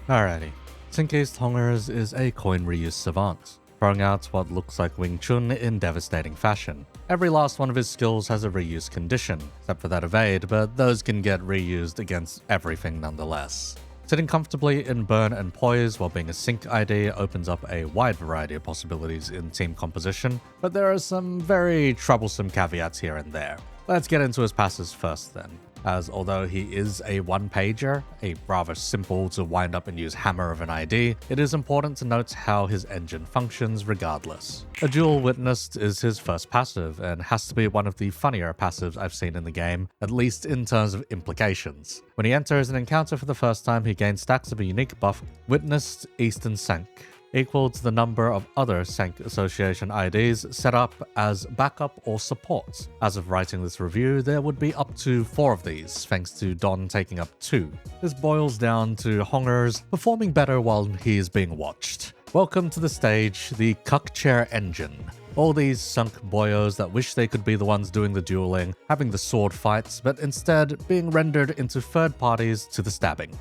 Alrighty. Cinq Hongers is a coin reuse savant, throwing out what looks like Wing Chun in devastating fashion. Every last one of his skills has a reuse condition, except for that evade, but those can get reused against everything nonetheless. Sitting comfortably in Burn and Poise while being a Cinq ID opens up a wide variety of possibilities in team composition, but there are some very troublesome caveats here and there. Let's get into his passives first then, as although he is a one-pager, a rather simple to wind up and use hammer of an ID, it is important to note how his engine functions regardless. A Duel Witnessed is his first passive, and has to be one of the funnier passives I've seen in the game, at least in terms of implications. When he enters an encounter for the first time, he gains stacks of a unique buff, Witnessed Eastern Cinq, equal to the number of other Cinq Association IDs set up as backup or support. As of writing this review, there would be up to 4 of these, thanks to Don taking up 2. This boils down to Hongers performing better while he is being watched. Welcome to the stage, the Cuck Chair Engine. All these sunk boyos that wish they could be the ones doing the dueling, having the sword fights, but instead being rendered into third parties to the stabbing.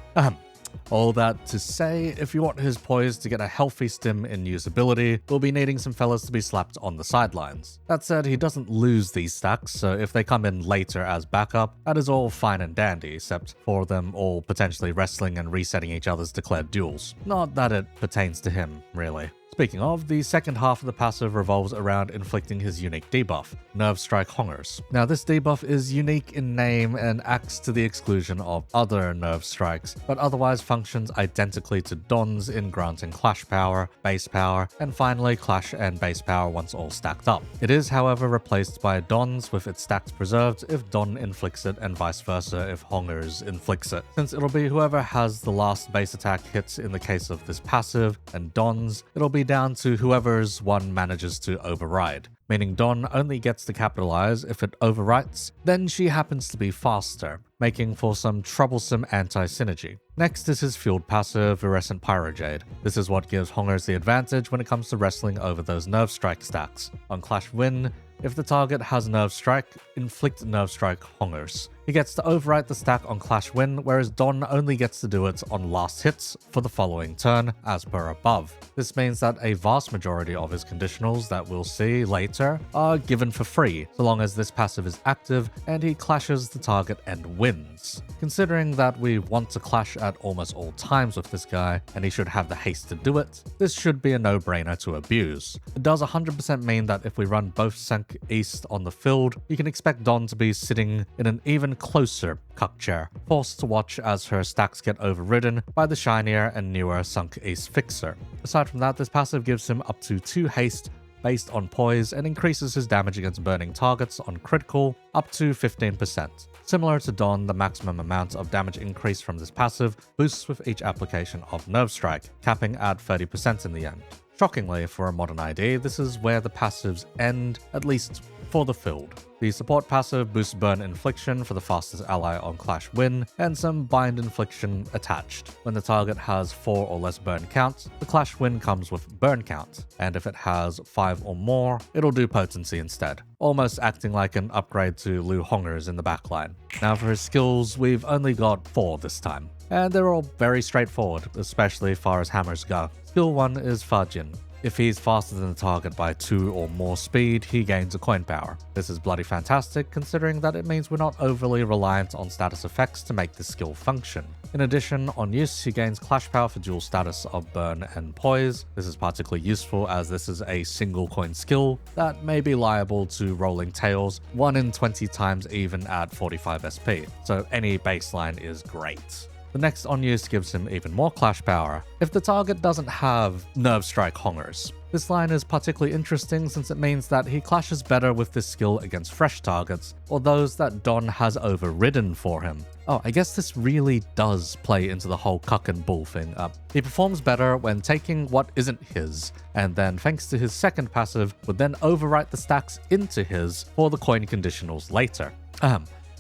All that to say, if you want his Poise to get a healthy stim in usability, we'll be needing some fellas to be slapped on the sidelines. That said, he doesn't lose these stacks, so if they come in later as backup, that is all fine and dandy, except for them all potentially wrestling and resetting each other's declared duels. Not that it pertains to him, really. Speaking of, the second half of the passive revolves around inflicting his unique debuff, Nerve Strike Hongers. Now this debuff is unique in name and acts to the exclusion of other Nerve Strikes, but otherwise functions identically to Don's in granting Clash Power, Base Power, and finally Clash and Base Power once all stacked up. It is however replaced by Don's with its stacks preserved if Don inflicts it and vice versa if Hongers inflicts it. Since it'll be whoever has the last base attack hits in the case of this passive, and Don's, it'll be down to whoever's one manages to override, meaning Don only gets to capitalize if it overwrites, then she happens to be faster, making for some troublesome anti-synergy. Next is his fueled passive, Virescent Pyrojade. This is what gives Hongers the advantage when it comes to wrestling over those Nerve Strike stacks. On Clash Win, if the target has Nerve Strike, inflict Nerve Strike Hongers. He gets to overwrite the stack on Clash Win, whereas Don only gets to do it on last hits for the following turn, as per above. This means that a vast majority of his conditionals that we'll see later are given for free, so long as this passive is active and he clashes the target and wins. Considering that we want to clash at almost all times with this guy, and he should have the haste to do it, this should be a no-brainer to abuse. It does 100% mean that if we run both Cinq East on the field, you can expect Don to be sitting in an even closer cuck chair, forced to watch as her stacks get overridden by the shinier and newer Cinq East fixer. Aside from that, this passive gives him up to 2 haste based on poise and increases his damage against burning targets on critical up to 15%. Similar to Don, the maximum amount of damage increase from this passive boosts with each application of Nerve Strike, capping at 30% in the end. Shockingly, for a modern ID, this is where the passives end, at least for the field. The support passive boosts Burn Infliction for the fastest ally on Clash Win, and some Bind Infliction attached. When the target has 4 or less burn counts, the Clash Win comes with burn count, and if it has 5 or more, it'll do potency instead, almost acting like an upgrade to Lu Hongers in the backline. Now for his skills, we've only got 4 this time, and they're all very straightforward, especially as far as hammers go. Skill 1 is Fajin. If he's faster than the target by 2 or more speed, he gains a coin power. This is bloody fantastic, considering that it means we're not overly reliant on status effects to make this skill function. In addition, on use, he gains Clash Power for dual status of Burn and Poise. This is particularly useful as this is a single coin skill that may be liable to rolling tails 1 in 20 times even at 45 SP, so any baseline is great. The next on use gives him even more Clash Power if the target doesn't have Nerve Strike Hongers. This line is particularly interesting since it means that he clashes better with this skill against fresh targets or those that Don has overridden for him. Oh, I guess this really does play into the whole cuck and bull thing. He performs better when taking what isn't his, and then thanks to his second passive, would then overwrite the stacks into his for the coin conditionals later.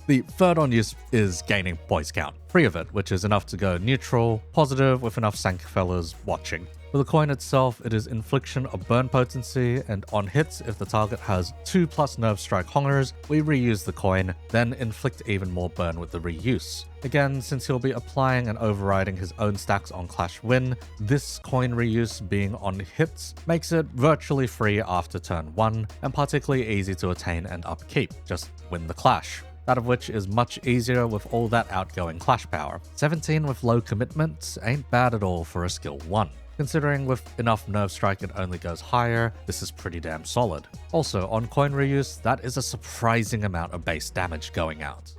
The third on use is gaining poise count, 3 of it, which is enough to go neutral, positive with enough Cinq fellas watching. For the coin itself, it is infliction of burn potency, and on hits, if the target has 2+ nerve strike hongers, we reuse the coin, then inflict even more burn with the reuse. Again, since he'll be applying and overriding his own stacks on Clash Win, this coin reuse being on hits makes it virtually free after turn 1, and particularly easy to attain and upkeep. Just win the clash. That of which is much easier with all that outgoing clash power. 17 with low commitment ain't bad at all for a skill 1. Considering with enough nerve strike it only goes higher, this is pretty damn solid. Also, on coin reuse, that is a surprising amount of base damage going out.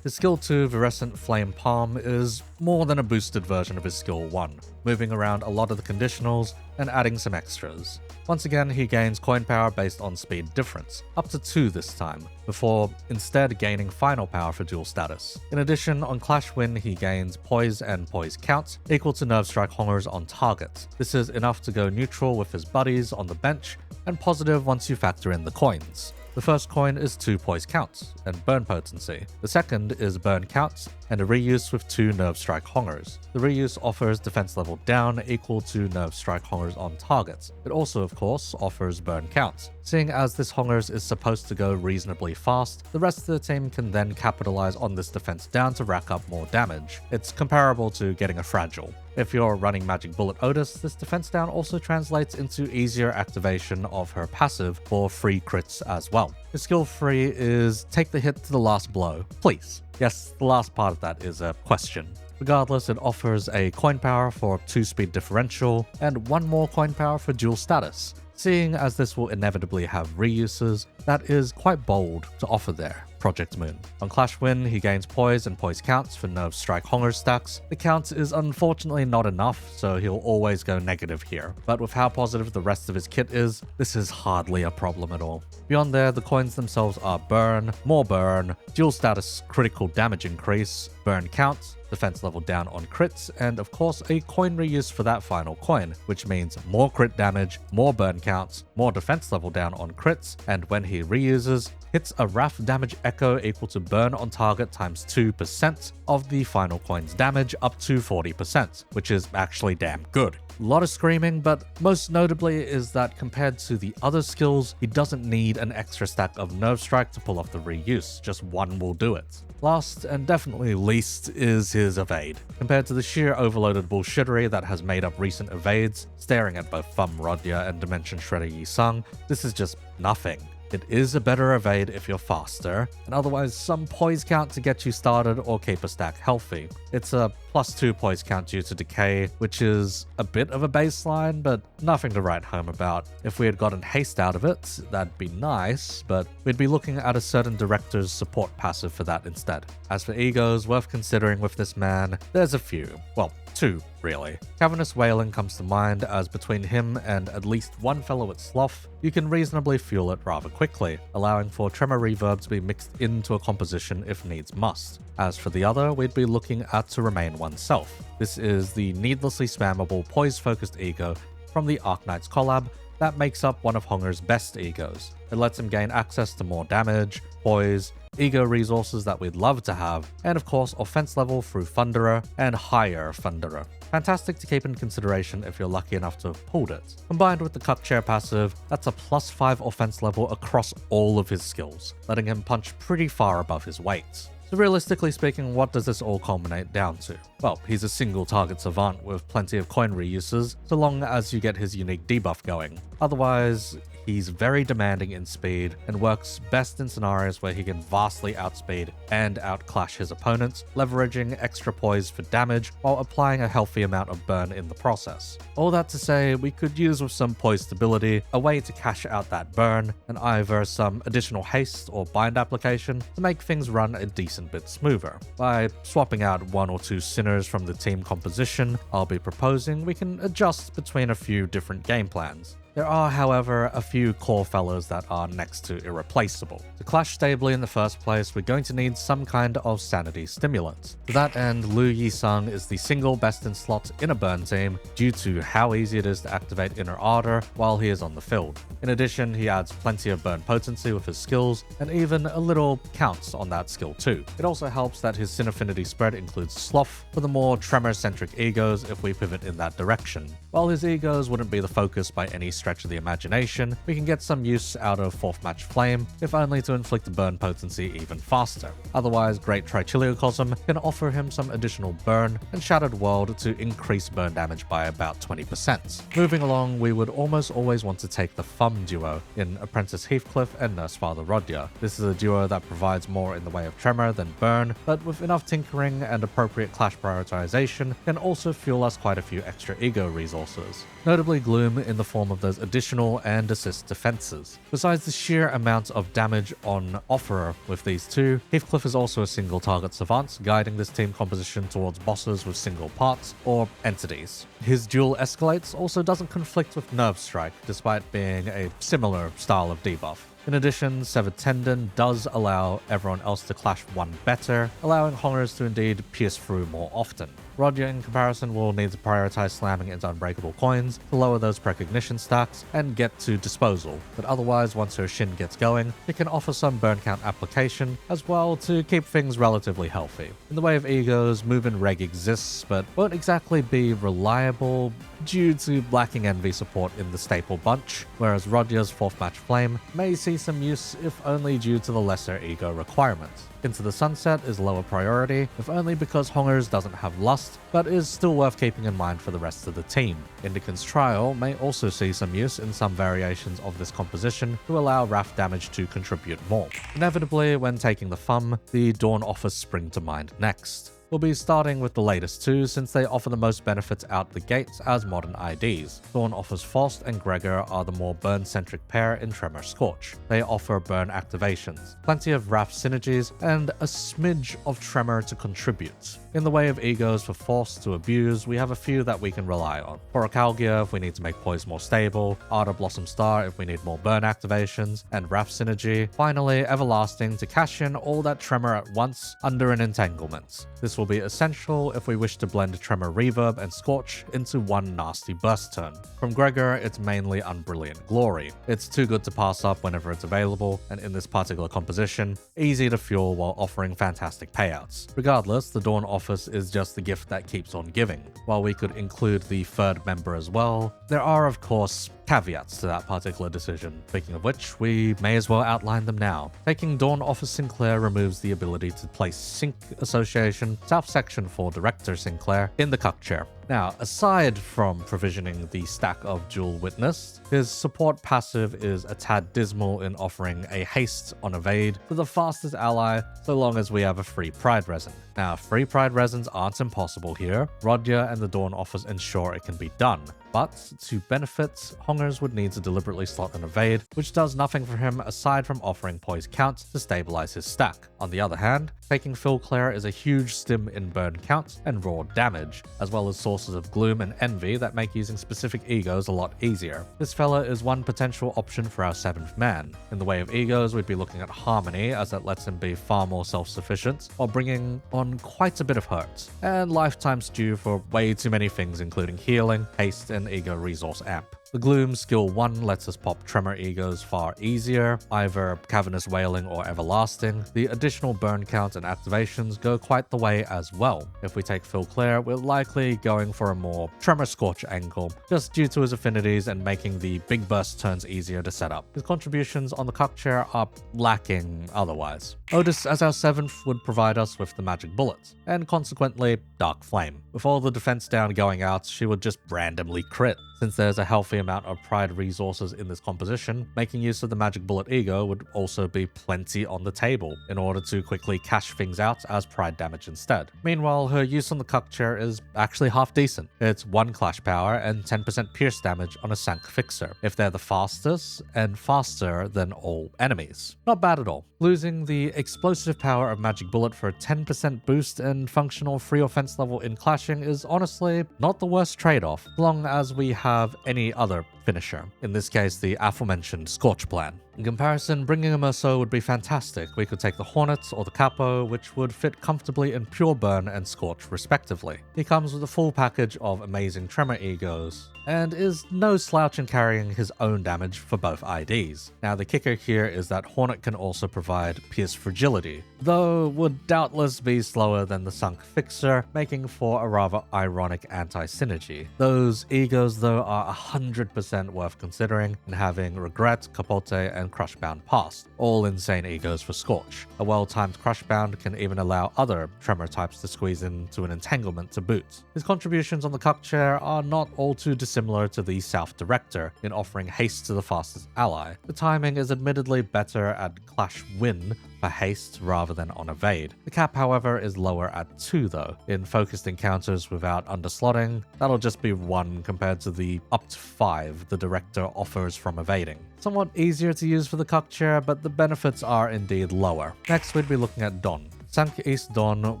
His skill 2, Virescent Flame Palm, is more than a boosted version of his skill 1, moving around a lot of the conditionals and adding some extras. Once again, he gains coin power based on speed difference, up to 2 this time, before instead gaining final power for dual status. In addition, on Clash Win, he gains poise and poise counts, equal to nerve strike hongers on target. This is enough to go neutral with his buddies on the bench, and positive once you factor in the coins. The first coin is 2 poise counts and burn potency. The second is burn counts and a reuse with 2 nerve strike hongers. The reuse offers defense level down equal to nerve strike hongers on targets. It also, of course, offers burn counts. Seeing as this hongers is supposed to go reasonably fast, the rest of the team can then capitalize on this defense down to rack up more damage. It's comparable to getting a fragile. If you're running Magic Bullet Otis, this defense down also translates into easier activation of her passive for free crits as well. His skill 3 is take the hit to the last blow. Please. Yes, the last part of that is a question. Regardless, it offers a coin power for 2 speed differential and 1 more coin power for dual status. Seeing as this will inevitably have reuses, that is quite bold to offer there. Project Moon. On Clash Win, he gains poise and poise counts for nerve strike honger stacks. The count is unfortunately not enough, so he'll always go negative here. But with how positive the rest of his kit is, this is hardly a problem at all. Beyond there, the coins themselves are burn, more burn, dual status critical damage increase, burn counts, defense level down on crits, and of course a coin reuse for that final coin, which means more crit damage, more burn counts, more defense level down on crits, and when he reuses, hits a RAF damage echo equal to burn on target times 2% of the final coin's damage up to 40%, which is actually damn good. A lot of screaming, but most notably is that compared to the other skills, he doesn't need an extra stack of nerve strike to pull off the reuse, just 1 will do it. Last, and definitely least, is his evade. Compared to the sheer overloaded bullshittery that has made up recent evades, staring at both Thumb Rodya and Dimension Shredder Yi Sung, this is just nothing. It is a better evade if you're faster, and otherwise some poise count to get you started or keep a stack healthy. It's a +2 poise count due to decay, which is a bit of a baseline, but nothing to write home about. If we had gotten haste out of it, that'd be nice, but we'd be looking at a certain director's support passive for that instead. As for egos worth considering with this man, there's a few. Well, 2, really. Cavernous Wailing comes to mind, as between him and at least 1 fellow at Sloth, you can reasonably fuel it rather quickly, allowing for tremor reverb to be mixed into a composition if needs must. As for the other, we'd be looking at To Remain Oneself. This is the needlessly spammable poise-focused ego from the Arknights collab that makes up one of Honger's best egos. It lets him gain access to more damage, poise, ego resources that we'd love to have, and of course offense level through Thunderer and higher Thunderer. Fantastic to keep in consideration if you're lucky enough to have pulled it. Combined with the Cut Chair passive, that's a +5 offense level across all of his skills, letting him punch pretty far above his weight. So realistically speaking, what does this all culminate down to? Well, he's a single target savant with plenty of coin reuses, so long as you get his unique debuff going. Otherwise, he's very demanding in speed and works best in scenarios where he can vastly outspeed and outclash his opponents, leveraging extra poise for damage while applying a healthy amount of burn in the process. All that to say, we could use with some poise stability a way to cash out that burn, and either some additional haste or bind application to make things run a decent bit smoother. By swapping out 1 or 2 sinners from the team composition I'll be proposing, we can adjust between a few different game plans. There are, however, a few core fellas that are next to irreplaceable. To clash stably in the first place, we're going to need some kind of sanity stimulant. To that end, Liu Yi-sung is the single best in slot in a burn team due to how easy it is to activate Inner Ardor while he is on the field. In addition, he adds plenty of burn potency with his skills, and even a little counts on that skill too. It also helps that his Sin affinity spread includes Sloth for the more tremor-centric egos if we pivot in that direction. While his egos wouldn't be the focus by any stretch of the imagination, we can get some use out of 4th Match Flame, if only to inflict burn potency even faster. Otherwise, Great Trichiliocosm can offer him some additional burn, and Shattered World to increase burn damage by about 20%. Moving along, we would almost always want to take the Thumb duo in Apprentice Heathcliff and Nurse Father Rodya. This is a duo that provides more in the way of tremor than burn, but with enough tinkering and appropriate clash prioritization, can also fuel us quite a few extra ego resources. Notably Gloom in the form of those additional and assist defenses. Besides the sheer amount of damage on offer with these two, Heathcliff is also a single target savant, guiding this team composition towards bosses with single parts or entities. His dual escalates also doesn't conflict with Nerve Strike, despite being a similar style of debuff. In addition, Severed Tendon does allow everyone else to clash one better, allowing Hongers to indeed pierce through more often. Rodya, in comparison, will need to prioritize slamming into Unbreakable Coins to lower those precognition stacks and get to Disposal, but otherwise, once her Shin gets going, it can offer some burn count application as well to keep things relatively healthy. In the way of egos, Move and Reg exists, but won't exactly be reliable due to lacking envy support in the staple bunch, whereas Rodya's 4th Match Flame may see some use if only due to the lesser ego requirements. Into the Sunset is lower priority, if only because Hongers doesn't have Lust, but is still worth keeping in mind for the rest of the team. Indican's Trial may also see some use in some variations of this composition to allow Wrath damage to contribute more. Inevitably, when taking the Thumb, the Dawn offers spring to mind next. We'll be starting with the latest two since they offer the most benefits out the gates as modern IDs. Dawn offers Faust and Gregor are the more burn-centric pair in Tremor Scorch. They offer burn activations, plenty of Wrath synergies, and a smidge of Tremor to contribute. In the way of egos for Faust to abuse, we have a few that we can rely on. Porocalgia if we need to make Poise more stable, Ardor Blossom Star if we need more burn activations, and Wrath synergy. Finally, Everlasting to cash in all that Tremor at once under an entanglement. This will be essential if we wish to blend Tremor Reverb and Scorch into one nasty burst turn. From Gregor, it's mainly Unbrilliant Glory. It's too good to pass up whenever it's available, and in this particular composition, easy to fuel while offering fantastic payouts. Regardless, the Dawn Office is just the gift that keeps on giving. While we could include the third member as well, there are of course caveats to that particular decision. Speaking of which, we may as well outline them now. Taking Dawn Office Sinclair removes the ability to place Cinq Association, South Section for Director Sinclair, in the cuck chair. Now, aside from provisioning the stack of Dual Witness, his support passive is a tad dismal in offering a haste on evade for the fastest ally so long as we have a free Pride Resin. Now, free Pride Resins aren't impossible here. Rodya and the Dawn Office ensure it can be done. But to benefit, Hongers would need to deliberately slot an evade, which does nothing for him aside from offering poise count to stabilize his stack. On the other hand, taking Phil Clare is a huge stim in burn count and raw damage, as well as sources of gloom and envy that make using specific egos a lot easier. This fella is one potential option for our 7th man. In the way of egos, we'd be looking at Harmony, as that lets him be far more self-sufficient, while bringing on quite a bit of hurt, and Lifetime Stew for way too many things including healing, haste, and ego resource amp. The Gloom skill 1 lets us pop Tremor egos far easier, either Cavernous Wailing or Everlasting. The additional burn count and activations go quite the way as well. If we take Phil Clare, we're likely going for a more Tremor Scorch angle, just due to his affinities and making the big burst turns easier to set up. His contributions on the cuck chair are lacking otherwise. Otis as our 7th would provide us with the Magic Bullet, and consequently Dark Flame. With all the defense down going out, she would just randomly crit. Since there's a healthy amount of Pride resources in this composition, making use of the Magic Bullet Ego would also be plenty on the table in order to quickly cash things out as Pride damage instead. Meanwhile, her use on the cuck chair is actually half decent. It's 1 clash power and 10% pierce damage on a Cinq fixer, if they're the fastest and faster than all enemies. Not bad at all. Losing the explosive power of Magic Bullet for a 10% boost and functional free offense level in clashing is honestly not the worst trade-off, as long as we have any other finisher, in this case the aforementioned Scorch plan. In comparison, bringing a Merceau would be fantastic. We could take the Hornet or the Capo, which would fit comfortably in Pure Burn and Scorch respectively. He comes with a full package of amazing Tremor E.G.Os, and is no slouch in carrying his own damage for both IDs. Now the kicker here is that Hornet can also provide Pierce Fragility, though would doubtless be slower than the Cinq fixer, making for a rather ironic anti-synergy. Those E.G.Os though are 100% worth considering, and having Regret, Capote, and Crushbound passed, all insane E.G.Os for Scorch. A well-timed Crushbound can even allow other Tremor types to squeeze into an Entanglement to boot. His contributions on the Cuck chair are not all too dissimilar to the South Director in offering haste to the fastest ally. The timing is admittedly better at Clash Win for haste rather than on evade. The cap, however, is lower at 2 though. In focused encounters without underslotting, that'll just be 1 compared to the up to 5 the Director offers from evading. Somewhat easier to use for the Cuck chair, but the benefits are indeed lower. Next, we'd be looking at Don. Cinq East Dawn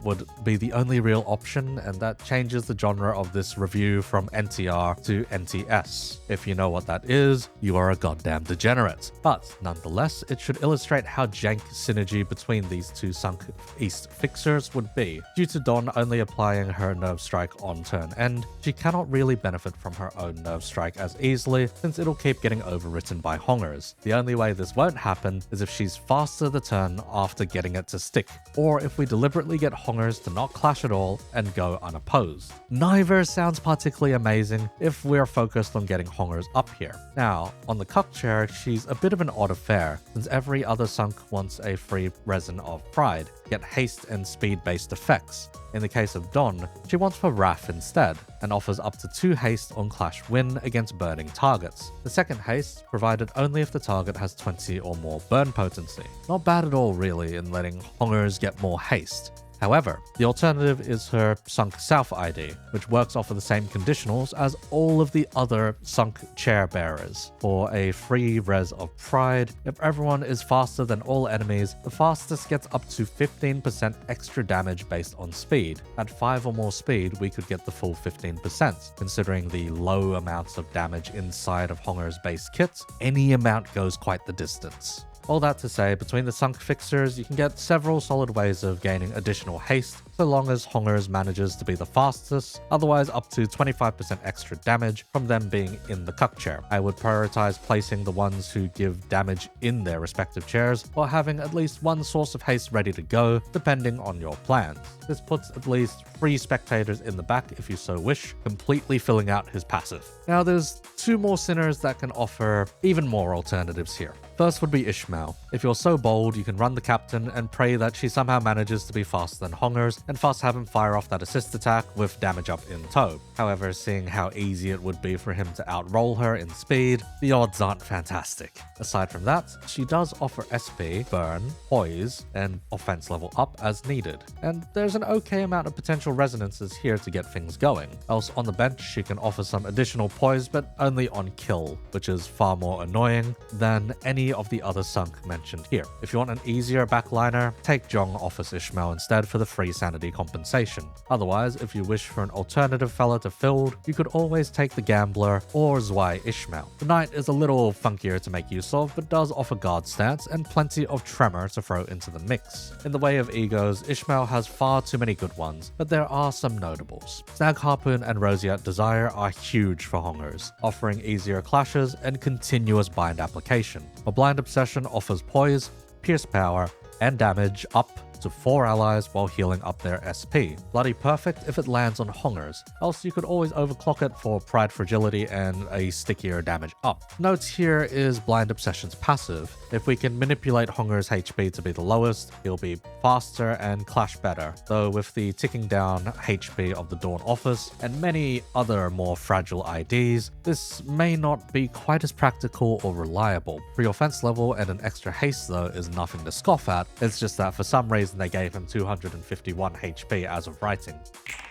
would be the only real option, and that changes the genre of this review from NTR to NTS. If you know what that is, you are a goddamn degenerate. But nonetheless, it should illustrate how jank synergy between these two Cinq East fixers would be. Due to Dawn only applying her Nerve Strike on turn end, she cannot really benefit from her own Nerve Strike as easily, since it'll keep getting overwritten by Hongers. The only way this won't happen is if she's faster the turn after getting it to stick, or if we deliberately get Hongers to not clash at all and go unopposed. Neither sounds particularly amazing if we're focused on getting Hongers up here. Now, on the Cuck chair, she's a bit of an odd affair, since every other Cinq wants a free resin of Pride, yet haste and speed based effects. In the case of Dawn, she wants for Wrath instead, and offers up to 2 haste on Clash Win against burning targets. The second haste, provided only if the target has 20 or more burn potency. Not bad at all really in letting Hongers get more haste. However, the alternative is her Cinq South ID, which works off of the same conditionals as all of the other Cinq chair bearers. For a free res of Pride, if everyone is faster than all enemies, the fastest gets up to 15% extra damage based on speed. At 5 or more speed, we could get the full 15%. Considering the low amounts of damage inside of Honger's base kit, any amount goes quite the distance. All that to say, between the Cinq fixers, you can get several solid ways of gaining additional haste, so long as Hongers manages to be the fastest, otherwise up to 25% extra damage from them being in the Cuck chair. I would prioritize placing the ones who give damage in their respective chairs, while having at least one source of haste ready to go, depending on your plans. This puts at least 3 spectators in the back if you so wish, completely filling out his passive. Now there's 2 more sinners that can offer even more alternatives here. First would be Ishmael. If you're so bold, you can run the captain and pray that she somehow manages to be faster than Hongers, and fast have him fire off that assist attack with damage up in tow. However, seeing how easy it would be for him to outroll her in speed, the odds aren't fantastic. Aside from that, she does offer SP, burn, poise, and offense level up as needed, and there's an okay amount of potential resonances here to get things going. Else on the bench, she can offer some additional poise, but only on kill, which is far more annoying than any of the other Cinq mentioned here. If you want an easier backliner, take Zhong offers Ishmael instead for the free sanity compensation. Otherwise, if you wish for an alternative fella to Field, you could always take the Gambler or Zwei Ishmael. The Knight is a little funkier to make use of, but does offer guard stance and plenty of Tremor to throw into the mix. In the way of egos, Ishmael has far too many good ones, but there are some notables. Snag Harpoon and Roseate Desire are huge for Hongers, offering easier clashes and continuous bind application, while Blind Obsession offers poise, pierce power, and damage up to 4 allies while healing up their SP. Bloody perfect if it lands on Hongers, else you could always overclock it for Pride Fragility and a stickier damage up. Note here is Blind Obsession's passive. If we can manipulate Honger's HP to be the lowest, he'll be faster and clash better, though with the ticking down HP of the Dawn Office and many other more fragile IDs, this may not be quite as practical or reliable. Free offense level and an extra haste though is nothing to scoff at, it's just that for some reason they gave him 251 HP as of writing.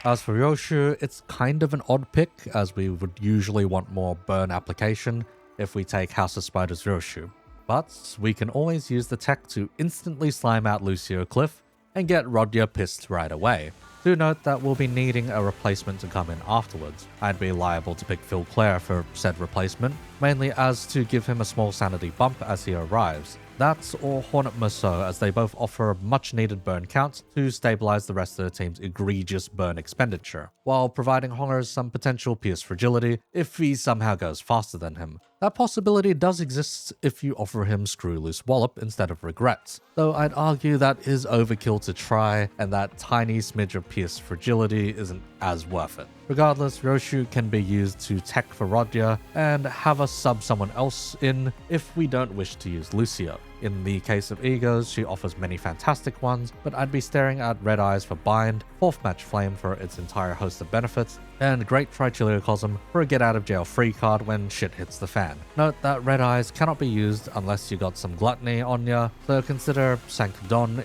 As for Ryoshu, it's kind of an odd pick, as we would usually want more burn application if we take House of Spiders Ryoshu. But we can always use the tech to instantly slime out Lucio Cliff and get Rodya pissed right away. Do note that we'll be needing a replacement to come in afterwards. I'd be liable to pick Phil Clare for said replacement, mainly as to give him a small sanity bump as he arrives. That or Hornet Merceau, as they both offer much needed burn counts to stabilize the rest of the team's egregious burn expenditure, while providing Hongers some potential pierce fragility if he somehow goes faster than him. That possibility does exist if you offer him Screw Loose Wallop instead of Regrets, though I'd argue that is overkill to try, and that tiny smidge of pierce fragility isn't as worth it. Regardless, Roshu can be used to tech for Rodya and have us sub someone else in if we don't wish to use Lucio. In the case of E.G.O, she offers many fantastic ones, but I'd be staring at Red Eyes for Bind, 4th Match Flame for its entire host of benefits, and Great Trichiliocosm for a get out of jail free card when shit hits the fan. Note that Red Eyes cannot be used unless you got some Gluttony on ya, so consider Cinq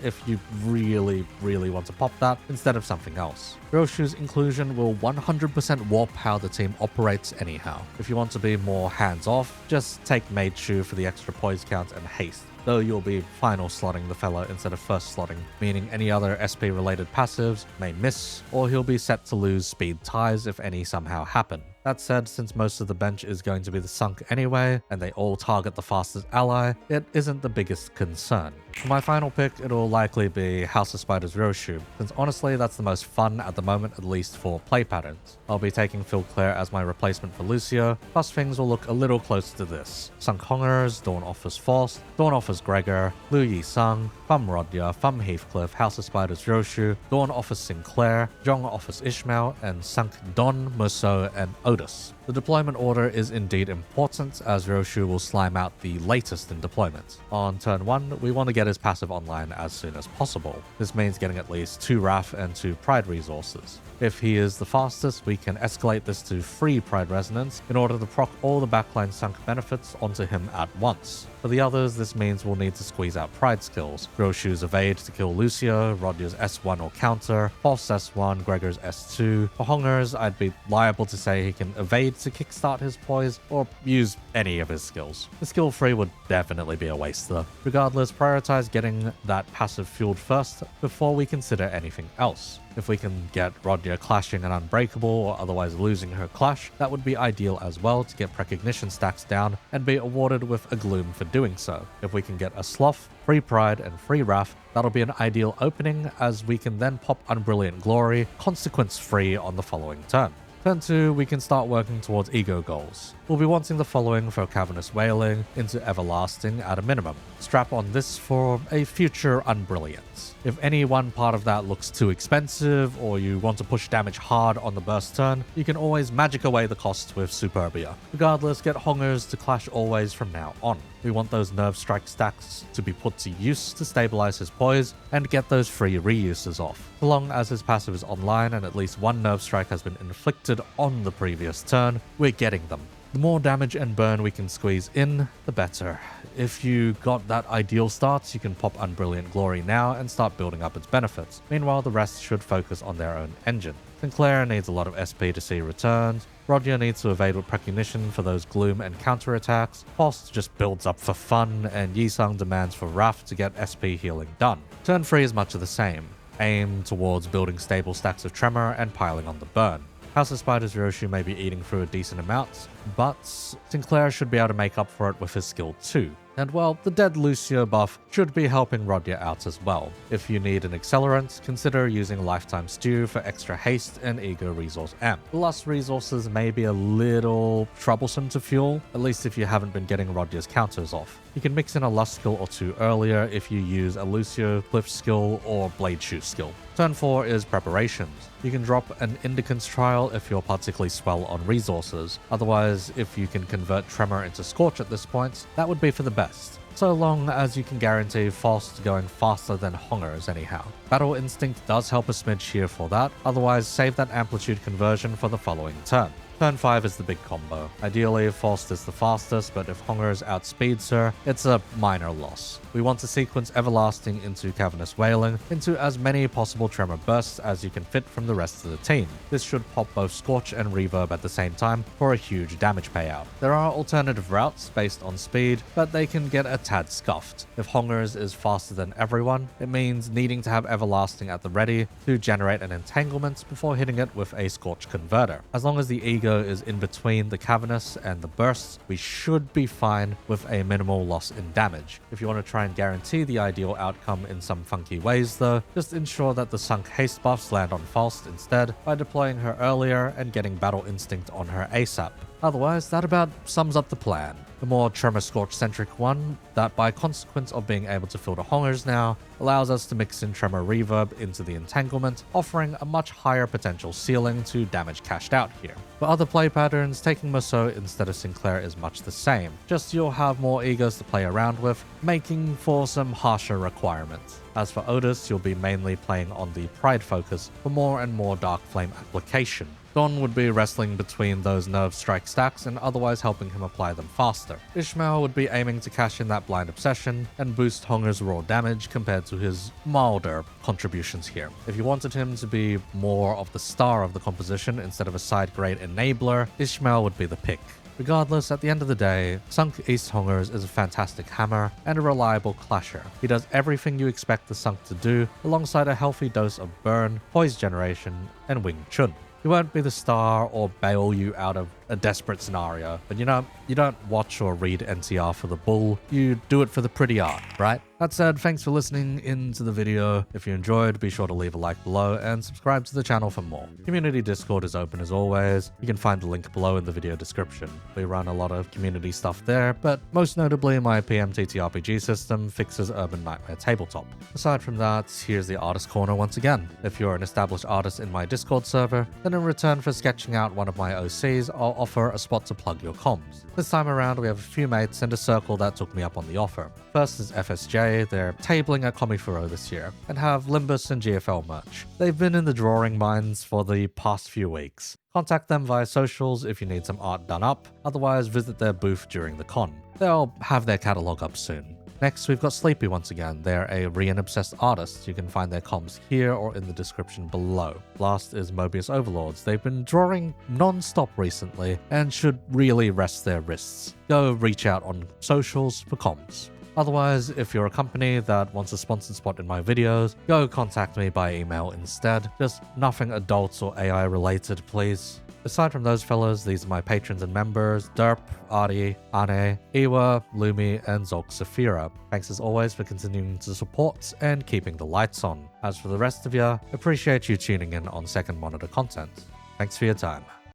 if you really want to pop that instead of something else. Roshu's inclusion will 100% warp how the team operates anyhow. If you want to be more hands-off, just take Mage Shoe for the extra poise count and haste, though you'll be final slotting the fella instead of first slotting, meaning any other SP related passives may miss, or he'll be set to lose speed ties if any somehow happen. That said, since most of the bench is going to be the Cinq anyway, and they all target the fastest ally, it isn't the biggest concern. For my final pick, it'll likely be House of Spiders Roshu, since honestly that's the most fun at the moment, at least for play patterns. I'll be taking Phil Clare as my replacement for Lucio, plus things will look a little close to this. Cinq Hongers, Dawn offers Faust, Dawn offers Gregor, Lu Yi Sung, Fum Rodya, Fum Heathcliff, House of Spiders Roshu, Dawn offers Sinclair, Zhong offers Ishmael, and Cinq Don, Merceau, and Otis. The deployment order is indeed important, as Roshu will slime out the latest in deployment. On turn 1, we want to get his passive online as soon as possible. This means getting at least 2 Wrath and 2 Pride resources. If he is the fastest, we can escalate this to 3 Pride Resonance in order to proc all the backline Cinq benefits onto him at once. For the others, this means we'll need to squeeze out Pride skills. Roshu's Evade to kill Lucio, Rodya's S1 or counter, False S1, Gregor's S2. For Hongers, I'd be liable to say he can Evade to kickstart his poise, or use any of his skills. The skill 3 would definitely be a waste though. Regardless, prioritize getting that passive fueled first before we consider anything else. If we can get Rodya clashing an Unbreakable or otherwise losing her clash, that would be ideal as well to get Precognition stacks down and be awarded with a Gloom for doing so. If we can get a Sloth, free Pride, and free Wrath, that'll be an ideal opening, as we can then pop Unbrilliant Glory, consequence free on the following turn. Turn 2, we can start working towards E.G.O goals. We'll be wanting the following for Cavernous Wailing into Everlasting at a minimum. Strap on this for a future Unbrilliance. If any one part of that looks too expensive, or you want to push damage hard on the burst turn, you can always magic away the cost with Superbia. Regardless, get Hongers to clash always from now on. We want those Nerve Strike stacks to be put to use to stabilize his poise and get those free reuses off. So long as his passive is online and at least one Nerve Strike has been inflicted on the previous turn, we're getting them. The more damage and burn we can squeeze in, the better. If you got that ideal start, you can pop Unbrilliant Glory now and start building up its benefits. Meanwhile, the rest should focus on their own engine. Sinclair needs a lot of SP to see returns. Rodya needs to evade with Precognition for those Gloom and counter attacks. Faust just builds up for fun, and Yisung demands for Wrath to get SP healing done. Turn 3 is much of the same. Aim towards building stable stacks of Tremor and piling on the burn. House of Spiders Roshu may be eating through a decent amount, but Sinclair should be able to make up for it with his skill 2. And well, the dead Lucio buff should be helping Rodya out as well. If you need an accelerant, consider using Lifetime Stew for extra haste and E.G.O resource amp. The lust resources may be a little troublesome to fuel, at least if you haven't been getting Rodya's counters off. You can mix in a lust skill or 2 earlier if you use a Lucio Cliff skill or Blade Shoot skill. Turn 4 is preparations. You can drop an Indicance Trial if you're particularly swell on resources. Otherwise, if you can convert Tremor into Scorch at this point, that would be for the best. So long as you can guarantee Faust going faster than Hongers anyhow. Battle Instinct does help a smidge here for that, otherwise save that Amplitude conversion for the following turn. Turn 5 is the big combo. Ideally, Faust is the fastest, but if Hongers outspeeds her, it's a minor loss. We want to sequence Everlasting into Cavernous Wailing into as many possible Tremor bursts as you can fit from the rest of the team. This should pop both Scorch and Reverb at the same time for a huge damage payout. There are alternative routes based on speed, but they can get a tad scuffed. If Hongers is faster than everyone, it means needing to have Everlasting at the ready to generate an entanglement before hitting it with a Scorch converter. As long as the E.G.O is in between the Cavernous and the bursts, we should be fine with a minimal loss in damage. If you want to try and guarantee the ideal outcome in some funky ways though, just ensure that the Cinq haste buffs land on Faust instead by deploying her earlier and getting Battle Instinct on her ASAP. Otherwise, that about sums up the plan. The more Tremor Scorch centric one, that by consequence of being able to filter Hongers now, allows us to mix in Tremor Reverb into the entanglement, offering a much higher potential ceiling to damage cashed out here. For other play patterns, taking Musou instead of Sinclair is much the same, just you'll have more E.G.Os to play around with, making for some harsher requirements. As for Otis, you'll be mainly playing on the Pride focus for more and more Dark Flame application. Dawn would be wrestling between those Nerve Strike stacks and otherwise helping him apply them faster. Ishmael would be aiming to cash in that Blind Obsession and boost Honger's raw damage compared to his milder contributions here. If you wanted him to be more of the star of the composition instead of a side-grade enabler, Ishmael would be the pick. Regardless, at the end of the day, Cinq East Hongers is a fantastic hammer and a reliable clasher. He does everything you expect the Cinq to do, alongside a healthy dose of burn, poise generation, and Wing Chun. He won't be the star or bail you out of a desperate scenario, but you don't watch or read NCR for the bull, you do it for the pretty art, right? That said, thanks for listening into the video. If you enjoyed, be sure to leave a like below and subscribe to the channel for more. Community Discord is open as always. You can find the link below in the video description. We run a lot of community stuff there, but most notably my PMTTRPG system fixes Urban Nightmare Tabletop. Aside from that, here's the artist corner once again. If you're an established artist in my Discord server, then in return for sketching out one of my OCs, I'll offer a spot to plug your comms. This time around, we have a few mates and a circle that took me up on the offer. First is FSJ, they're tabling at Comifuro this year, and have Limbus and GFL merch. They've been in the drawing minds for the past few weeks. Contact them via socials if you need some art done up, otherwise visit their booth during the con. They'll have their catalog up soon. Next, we've got Sleepy once again. They're a Rian-obsessed artist. You can find their comms here or in the description below. Last is Mobius Overlords. They've been drawing non-stop recently and should really rest their wrists. Go reach out on socials for comms. Otherwise, if you're a company that wants a sponsored spot in my videos, go contact me by email instead. Just nothing adults or AI related, please. Aside from those fellas, these are my patrons and members, Derp, Artie, Ane, Iwa, Lumi, and Zolk Saphira. Thanks as always for continuing to support and keeping the lights on. As for the rest of you, appreciate you tuning in on Second Monitor content. Thanks for your time.